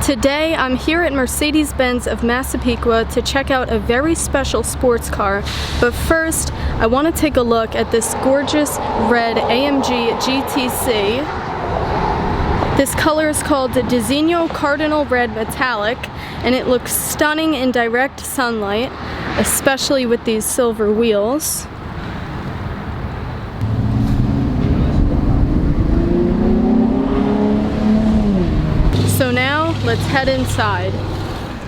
Today I'm here at Mercedes-Benz of Massapequa to check out a very special sports car, but first I want to take a look at this gorgeous red AMG GTC. This color is called the Designo Cardinal Red Metallic, and it looks stunning in direct sunlight, especially with these silver wheels. So now, let's head inside.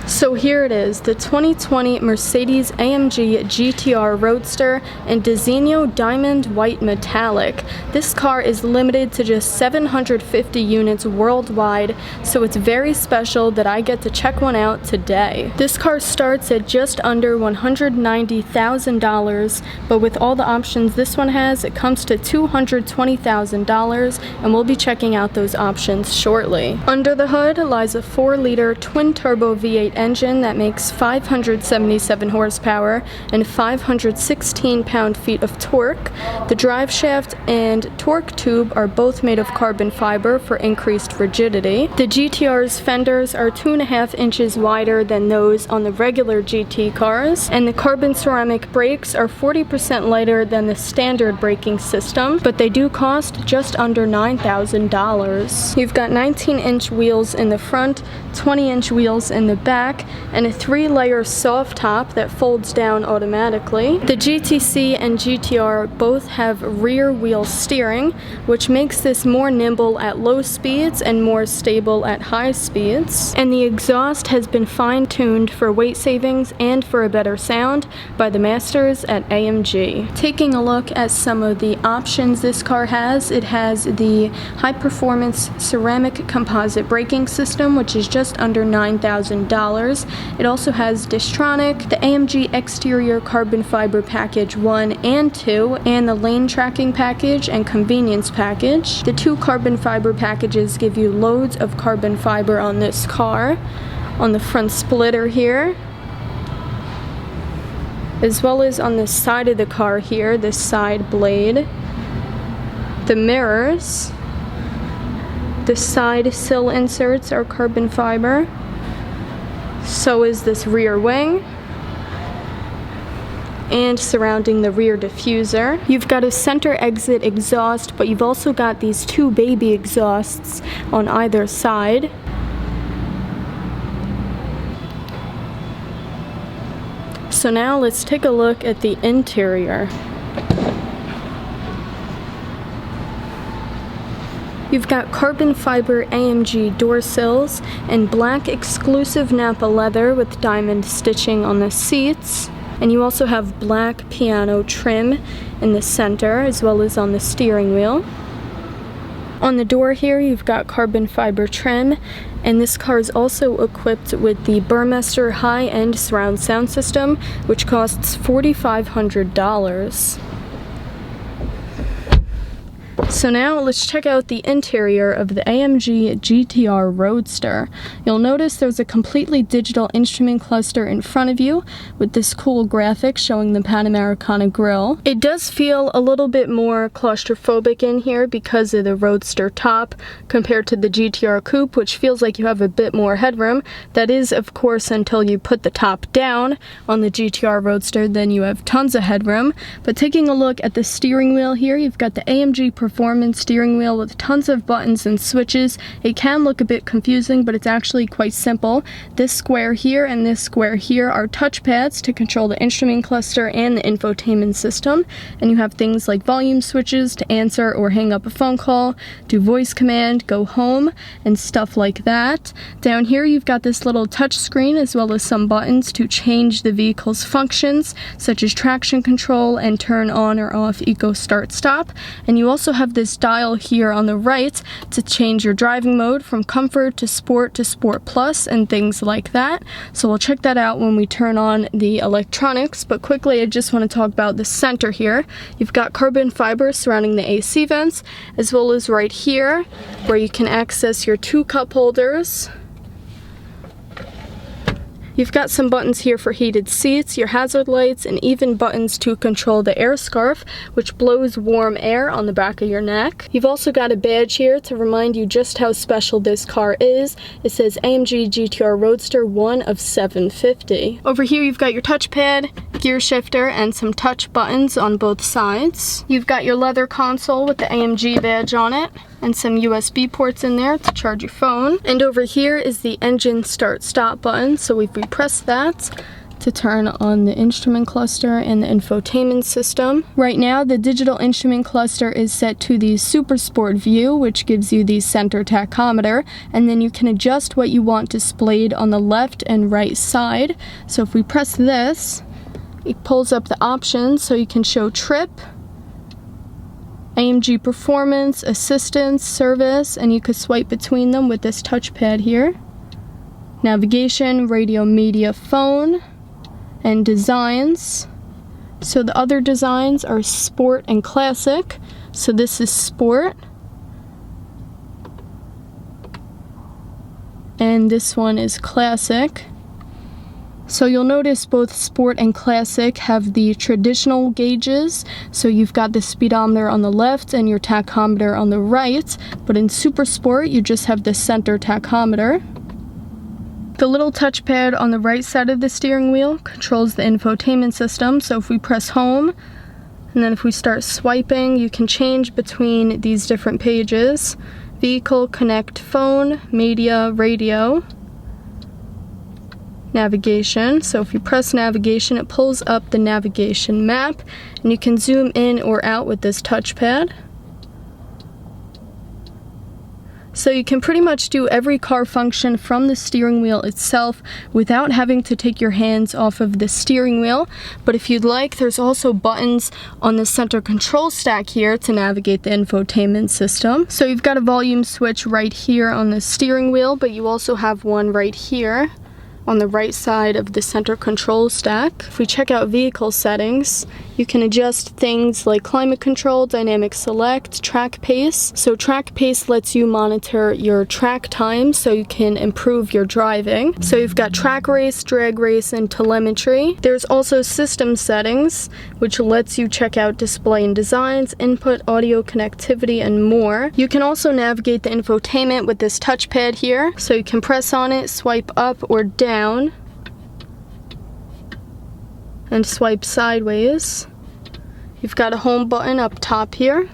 So here it is, the 2020 Mercedes-AMG GT R Roadster in Designo Diamond White Metallic. This car is limited to just 750 units worldwide, so it's very special that I get to check one out today. This car starts at just under $190,000, but with all the options this one has, it comes to $220,000, and we'll be checking out those options shortly. Under the hood lies a 4-liter twin-turbo V8 engine that makes 577 horsepower and 516 pound-feet of torque. The drive shaft and torque tube are both made of carbon fiber for increased rigidity. The GTR's fenders are 2.5 inches wider than those on the regular GT cars, and the carbon ceramic brakes are 40% lighter than the standard braking system, but they do cost just under $9,000. You've got 19-inch wheels in the front, 20-inch wheels in the back, and a 3-layer soft top that folds down automatically. The GTC and GTR both have rear wheel steering, which makes this more nimble at low speeds and more stable at high speeds. And the exhaust has been fine-tuned for weight savings and for a better sound by the masters at AMG. Taking a look at some of the options this car has, it has the high-performance ceramic composite braking system, which is just under $9,000. It also has Distronic, the AMG exterior carbon fiber package 1 and 2, and the lane tracking package and convenience package. The 2 carbon fiber packages give you loads of carbon fiber on this car, on the front splitter here, as well as on the side of the car here, this side blade, the mirrors, the side sill inserts are carbon fiber. So is this rear wing, and surrounding the rear diffuser. You've got a center exit exhaust, but you've also got these 2 baby exhausts on either side. So now let's take a look at the interior. You've got carbon fiber AMG door sills and black exclusive Napa leather with diamond stitching on the seats. And you also have black piano trim in the center as well as on the steering wheel. On the door here you've got carbon fiber trim, and this car is also equipped with the Burmester high-end surround sound system, which costs $4,500. So now let's check out the interior of the AMG GT R Roadster. You'll notice there's a completely digital instrument cluster in front of you with this cool graphic showing the Panamericana grille. It does feel a little bit more claustrophobic in here because of the Roadster top compared to the GTR Coupe, which feels like you have a bit more headroom. That is, of course, until you put the top down on the GTR Roadster, then you have tons of headroom. But taking a look at the steering wheel here, you've got the AMG Performance steering wheel with tons of buttons and switches. It can look a bit confusing, but it's actually quite simple. This square here and this square here are touchpads to control the instrument cluster and the infotainment system. And you have things like volume switches to answer or hang up a phone call, do voice command, go home, and stuff like that. Down here you've got this little touch screen as well as some buttons to change the vehicle's functions, such as traction control and turn on or off eco start stop. And you also have this dial here on the right to change your driving mode from comfort to Sport Plus and things like that. So we'll check that out when we turn on the electronics, but quickly I just want to talk about the center here. You've got carbon fiber surrounding the AC vents, as well as right here where you can access your 2 cup holders You've got some buttons here for heated seats, your hazard lights, and even buttons to control the air scarf, which blows warm air on the back of your neck. You've also got a badge here to remind you just how special this car is. It says AMG GT R Roadster 1 of 750. Over here you've got your touchpad, gear shifter, and some touch buttons on both sides. You've got your leather console with the AMG badge on it, and some USB ports in there to charge your phone. And over here is the engine start stop button, so if we press that to turn on the instrument cluster and the infotainment system. Right now the digital instrument cluster is set to the Super Sport view, which gives you the center tachometer, and then you can adjust what you want displayed on the left and right side. So if we press this, it pulls up the options, so you can show trip, AMG performance, assistance, service, and you could swipe between them with this touchpad here. Navigation, radio, media, phone, and designs. So the other designs are sport and classic. So this is sport. And this one is classic. So you'll notice both sport and classic have the traditional gauges. So you've got the speedometer on the left and your tachometer on the right. But in Super Sport, you just have the center tachometer. The little touchpad on the right side of the steering wheel controls the infotainment system. So if we press home, and then if we start swiping, you can change between these different pages. Vehicle, connect, phone, media, radio, navigation. So if you press navigation, it pulls up the navigation map, and you can zoom in or out with this touchpad. So you can pretty much do every car function from the steering wheel itself without having to take your hands off of the steering wheel. But if you'd like, there's also buttons on the center control stack here to navigate the infotainment system. So you've got a volume switch right here on the steering wheel, but you also have one right here on the right side of the center control stack. If we check out vehicle settings, you can adjust things like climate control, dynamic select, track pace. So track pace lets you monitor your track time so you can improve your driving. So you've got track race, drag race, and telemetry. There's also system settings, which lets you check out display and designs, input, audio connectivity, and more. You can also navigate the infotainment with this touchpad here. So you can press on it, swipe up or down, and swipe sideways. You've got a home button up top here.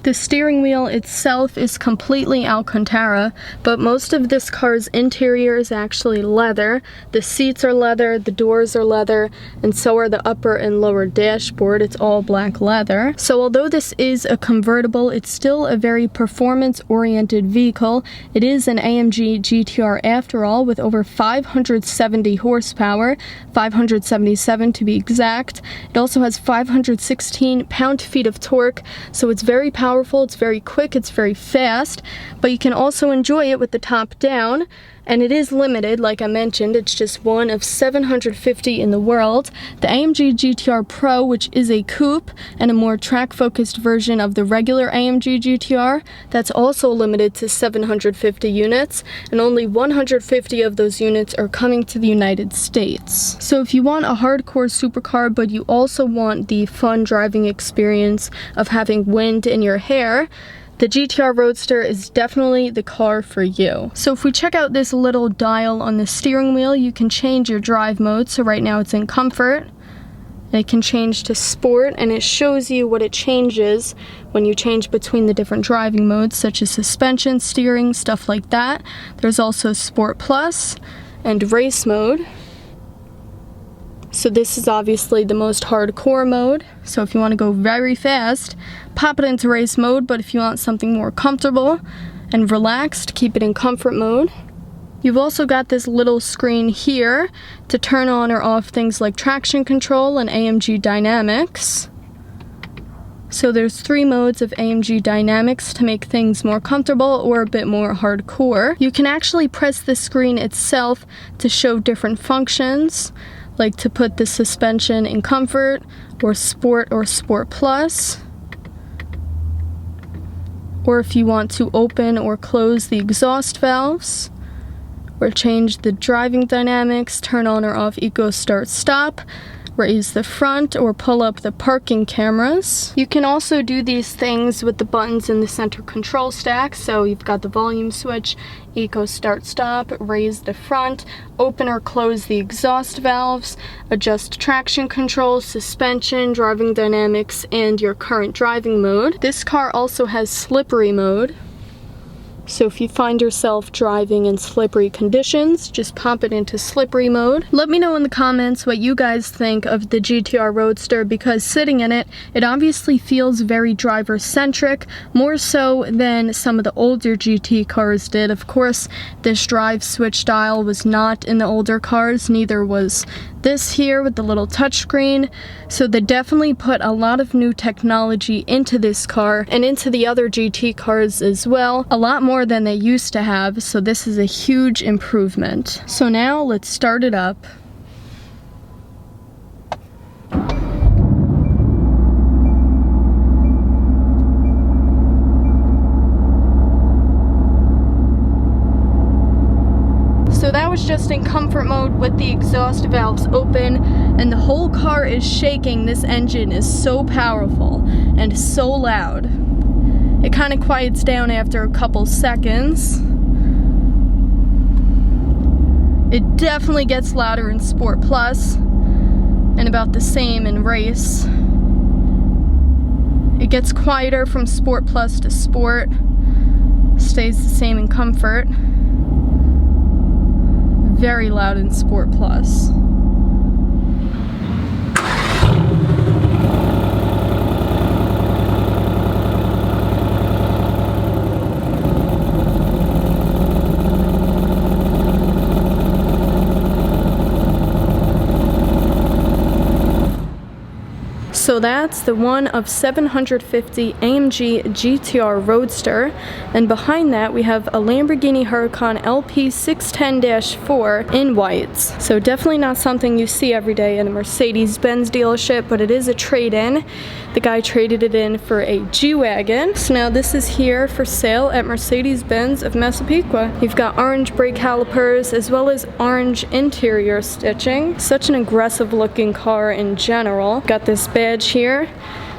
The steering wheel itself is completely Alcantara, but most of this car's interior is actually leather. The seats are leather, the doors are leather, and so are the upper and lower dashboard. It's all black leather. So although this is a convertible, it's still a very performance-oriented vehicle. It is an AMG GTR after all, with over 570 horsepower, 577 to be exact. It also has 516 pound-feet of torque, so it's very powerful. It's very quick, it's very fast, but you can also enjoy it with the top down, and it is limited. Like I mentioned, it's just one of 750 in the world. The AMG GTR Pro, which is a coupe and a more track-focused version of the regular AMG GTR, that's also limited to 750 units, and only 150 of those units are coming to the United States. So if you want a hardcore supercar, but you also want the fun driving experience of having wind in your hair, the GTR Roadster is definitely the car for you. So if we check out this little dial on the steering wheel, you can change your drive mode. So right now it's in comfort. It can change to sport, and it shows you what it changes when you change between the different driving modes, such as suspension, steering, stuff like that. There's also Sport Plus and race mode. So this is obviously the most hardcore mode. So if you want to go very fast, pop it into race mode, but if you want something more comfortable and relaxed, keep it in comfort mode. You've also got this little screen here to turn on or off things like traction control and AMG Dynamics. So there's 3 modes of AMG Dynamics to make things more comfortable or a bit more hardcore. You can actually press the screen itself to show different functions, like to put the suspension in comfort or sport plus, or if you want to open or close the exhaust valves, or change the driving dynamics, turn on or off eco start stop, raise the front, or pull up the parking cameras. You can also do these things with the buttons in the center control stack. So you've got the volume switch, eco start stop, raise the front, open or close the exhaust valves, adjust traction control, suspension, driving dynamics, and your current driving mode. This car also has slippery mode. So if you find yourself driving in slippery conditions, just pop it into slippery mode. Let me know in the comments what you guys think of the GTR Roadster, because sitting in it, it obviously feels very driver-centric, more so than some of the older GT cars did. Of course, this drive switch dial was not in the older cars, neither was this here with the little touchscreen. So they definitely put a lot of new technology into this car and into the other GT cars as well, a lot more than they used to have, so this is a huge improvement. So now let's start it up. So that was just in comfort mode with the exhaust valves open, and the whole car is shaking. This engine is so powerful and so loud. It kind of quiets down after a couple seconds. It definitely gets louder in Sport Plus and about the same in Race. It gets quieter from Sport Plus to Sport, stays the same in Comfort. Very loud in Sport Plus. So that's the one of 750 AMG GT R Roadster, and behind that we have a Lamborghini Huracan LP610-4 in whites. So definitely not something you see every day in a Mercedes-Benz dealership, but it is a trade-in. The guy traded it in for a G Wagon. So now this is here for sale at Mercedes-Benz of Massapequa. You've got orange brake calipers as well as orange interior stitching. Such an aggressive looking car in general. Got this badge here.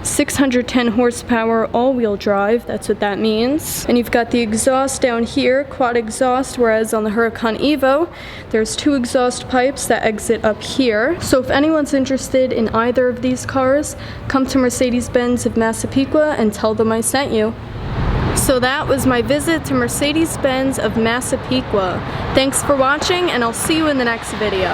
610 horsepower all-wheel drive, that's what that means. And you've got the exhaust down here, quad exhaust, whereas on the Huracan Evo, there's two exhaust pipes that exit up here. So if anyone's interested in either of these cars, come to Mercedes-Benz of Massapequa and tell them I sent you. So that was my visit to Mercedes-Benz of Massapequa. Thanks for watching, and I'll see you in the next video.